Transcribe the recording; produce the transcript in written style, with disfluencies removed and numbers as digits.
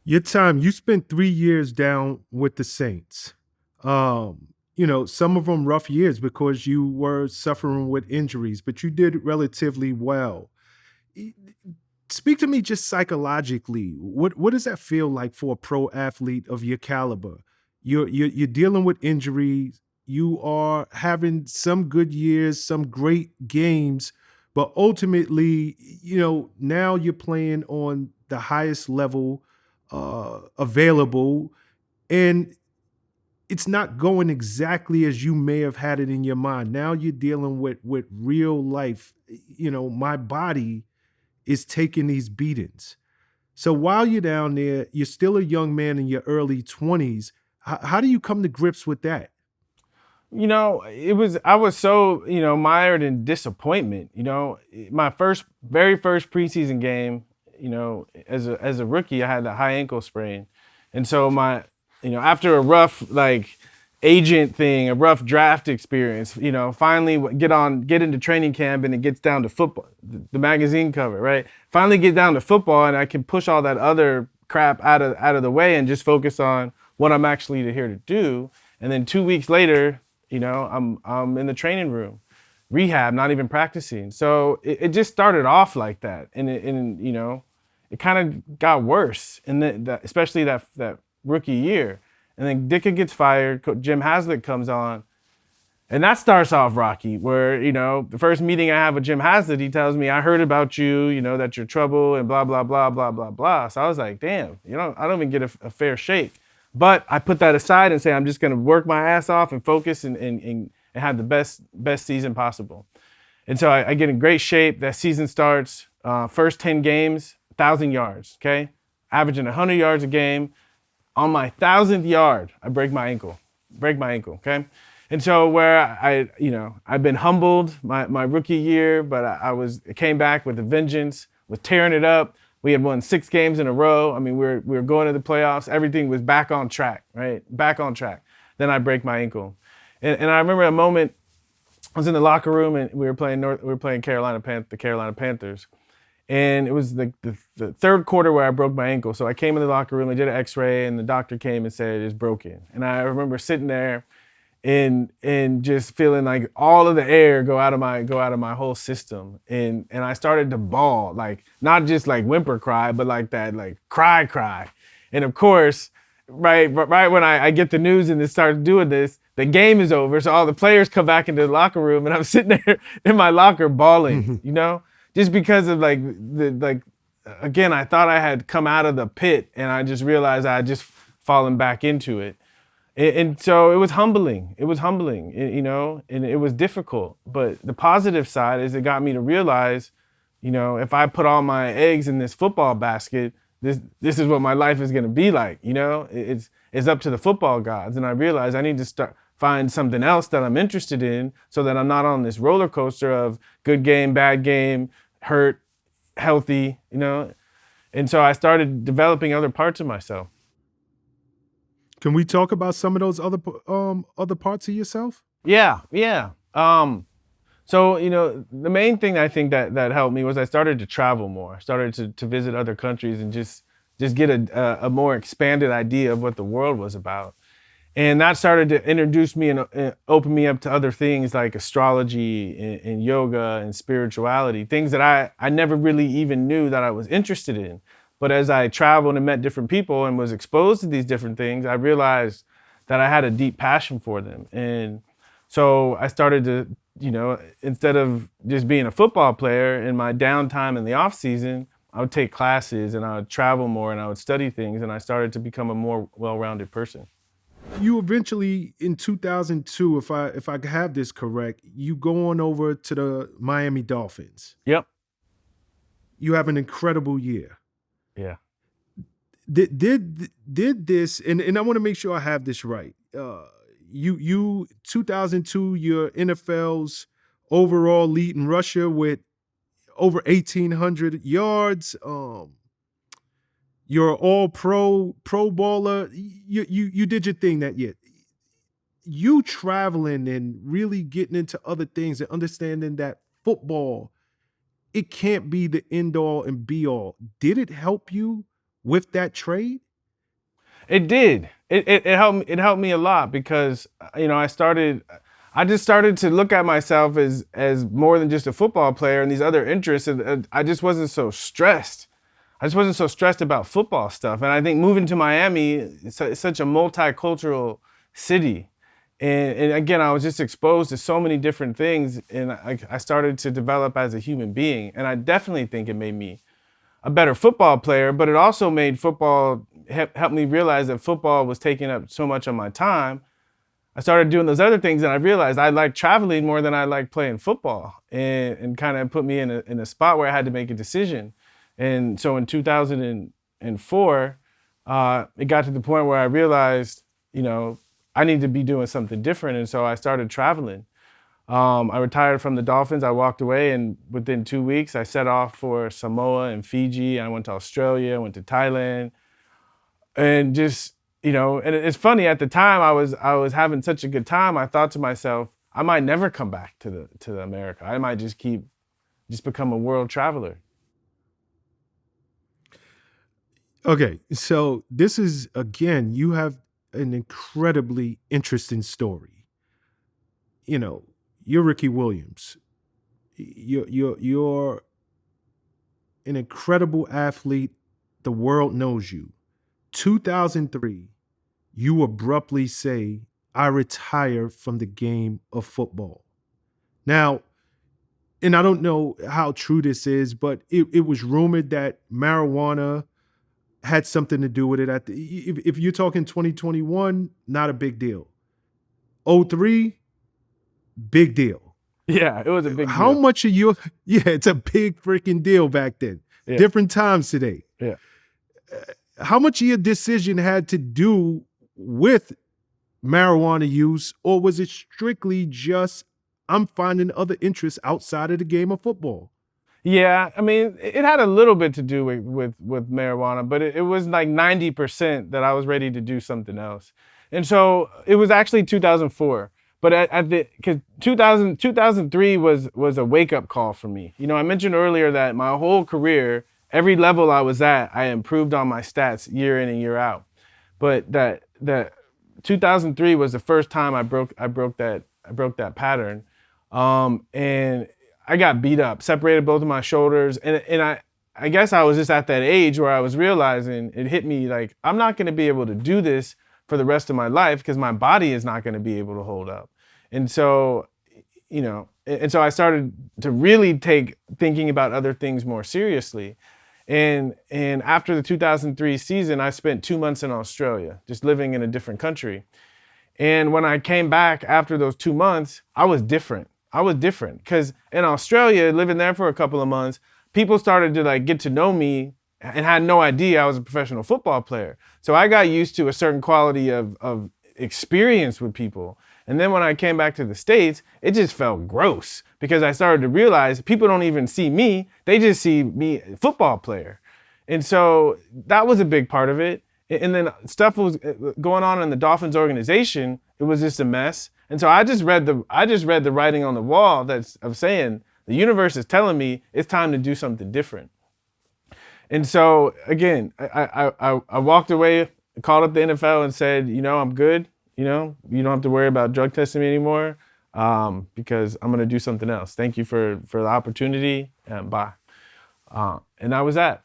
Your time, you spent 3 years down with the Saints. Some of them rough years because you were suffering with injuries, but you did relatively well. E- Speak to me just psychologically. What does that feel like for a pro athlete of your caliber? You're dealing with injuries. You are having some good years, some great games, but ultimately, now you're playing on the highest level available, and it's not going exactly as you may have had it in your mind. Now you're dealing with real life. My body is taking these beatings. So while you're down there, you're still a young man in your early 20s. How do you come to grips with that? I was so, mired in disappointment. My very first preseason game, as a rookie, I had a high ankle sprain. And so after a rough agent thing, a rough draft experience, finally get into training camp and it gets down to football, the magazine cover, right? Finally get down to football and I can push all that other crap out of the way and just focus on what I'm actually here to do. And then 2 weeks later, I'm in the training room, rehab, not even practicing. So it just started off like that, it kind of got worse, and especially that rookie year. And then Ditka gets fired. Jim Haslett comes on, and that starts off rocky. Where the first meeting I have with Jim Haslett, he tells me, "I heard about you. That you're trouble and blah blah blah blah blah blah." So I was like, "Damn, I don't even get a fair shake." But I put that aside and say I'm just going to work my ass off and focus and have the best season possible. And so I get in great shape. That season starts. First 10 games, 1,000 yards. Okay, averaging 100 yards a game. On my 1,000th yard, I break my ankle. Break my ankle. Okay. And so where I've been humbled my rookie year, but I came back with a vengeance, was tearing it up. We had won 6 games in a row. I mean, we were going to the playoffs. Everything was back on track, right? Back on track. Then I break my ankle, and I remember a moment. I was in the locker room and we were playing the Carolina Panthers, and it was the third quarter where I broke my ankle. So I came in the locker room, I did an X-ray, and the doctor came and said it's broken. And I remember sitting there and just feeling like all of the air go out of my whole system, and I started to bawl, like not just like whimper cry, but like that like cry. And of course, right when I get the news and it starts doing this, the game is over, so all the players come back into the locker room and I'm sitting there in my locker bawling, just because of again, I thought I had come out of the pit and I just realized I had just fallen back into it. And so it was humbling. It was humbling, and it was difficult. But the positive side is it got me to realize, if I put all my eggs in this football basket, this is what my life is going to be like. It's up to the football gods. And I realized I need to find something else that I'm interested in so that I'm not on this roller coaster of good game, bad game, hurt, healthy. And so I started developing other parts of myself. Can we talk about some of those other parts of yourself? Yeah, yeah. So the main thing I think that helped me was I started to travel more. I started to visit other countries and just get a more expanded idea of what the world was about. And that started to introduce me and open me up to other things like astrology and yoga and spirituality, things that I never really even knew that I was interested in. But as I traveled and met different people and was exposed to these different things, I realized that I had a deep passion for them. And so I started to, instead of just being a football player in my downtime in the off season, I would take classes and I would travel more and I would study things, and I started to become a more well-rounded person. You eventually in 2002, if I have this correct, you go on over to the Miami Dolphins. Yep. You have an incredible year. Yeah. Did this, and I want to make sure I have this right. You 2002, you're NFL's overall lead in Russia with over 1,800 yards. You're all pro baller. You did your thing that year. You traveling and really getting into other things and understanding that football, it can't be the end all and be all. Did it help you with that trade? It did. It helped me. It helped me a lot because I just started to look at myself as more than just a football player and these other interests, and I just wasn't so stressed. I just wasn't so stressed about football stuff. And I think moving to Miami, it's such a multicultural city. And again, I was just exposed to so many different things, and I started to develop as a human being. And I definitely think it made me a better football player, but it also made football helped me realize that football was taking up so much of my time. I started doing those other things, and I realized I like traveling more than I like playing football, and kind of put me in a spot where I had to make a decision. And so in 2004, it got to the point where I realized, I need to be doing something different, and so I started traveling. I retired from the Dolphins. I walked away, and within 2 weeks, I set off for Samoa and Fiji. I went to Australia, I went to Thailand, and just and it's funny. At the time, I was having such a good time. I thought to myself, I might never come back to America. I might just become a world traveler. Okay, so this is again, you have an incredibly interesting story. You know, you're Ricky Williams. You're an incredible athlete. The world knows you. 2003, you abruptly say, "I retire from the game of football." Now, and I don't know how true this is, but it was rumored that marijuana had something to do with it. If you're talking 2021, not a big deal. '03, big deal. Yeah, it was a big How deal. much of your yeah, it's a big freaking deal back then. Yeah, Different times today. yeah. How much of your decision had to do with marijuana use, or was it strictly just I'm finding other interests outside of the game of football? Yeah, I mean, it had a little bit to do with marijuana, but it was like 90% that I was ready to do something else. And so it was actually 2004. But at the because 2003 was a wake up call for me. I mentioned earlier that my whole career, every level I was at, I improved on my stats year in and year out. But that 2003 was the first time I broke that pattern, and I got beat up, separated both of my shoulders, and I guess I was just at that age where I was realizing it hit me like I'm not going to be able to do this for the rest of my life because my body is not going to be able to hold up, and so and so I started to really take thinking about other things more seriously. And after the 2003 season, I spent 2 months in Australia, just living in a different country. And when I came back after those 2 months, I was different. I was different because in Australia, living there for a couple of months, people started to like get to know me and had no idea I was a professional football player. So I got used to a certain quality of experience with people. And then when I came back to the States, it just felt gross because I started to realize people don't even see me. They just see me, football player. And so that was a big part of it. And then stuff was going on in the Dolphins organization. It was just a mess. And so I just read the writing on the wall that's of saying the universe is telling me it's time to do something different. And so again, I walked away, called up the NFL and said, I'm good. You don't have to worry about drug testing me anymore, because I'm going to do something else. Thank you for the opportunity, and bye. And that was that.